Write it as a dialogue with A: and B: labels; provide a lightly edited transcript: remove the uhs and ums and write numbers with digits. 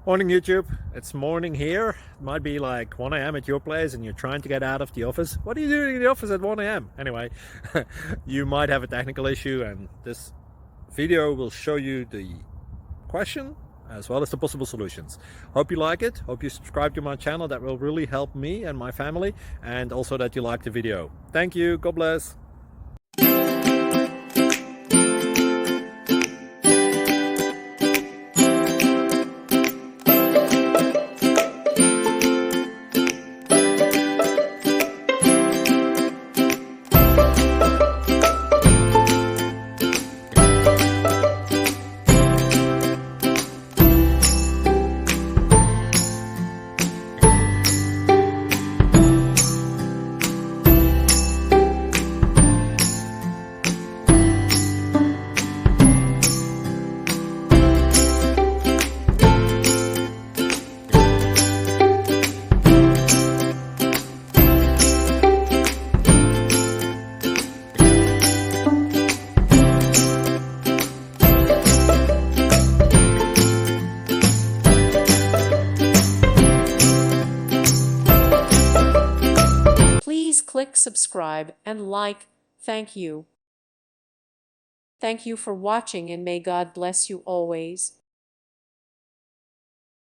A: Morning YouTube, it's morning here. It might be like 1 a.m. at your place and you're trying to get out of the office. What are you doing in the office at 1 a.m? Anyway, you might have a technical issue and this video will show you the question as well as the possible solutions. Hope you like it, hope you subscribe to my channel. That will really help me and my family, and also that you like the video. Thank you, God bless.
B: Please click subscribe and like. Thank you. Thank you for watching, and may God bless you always.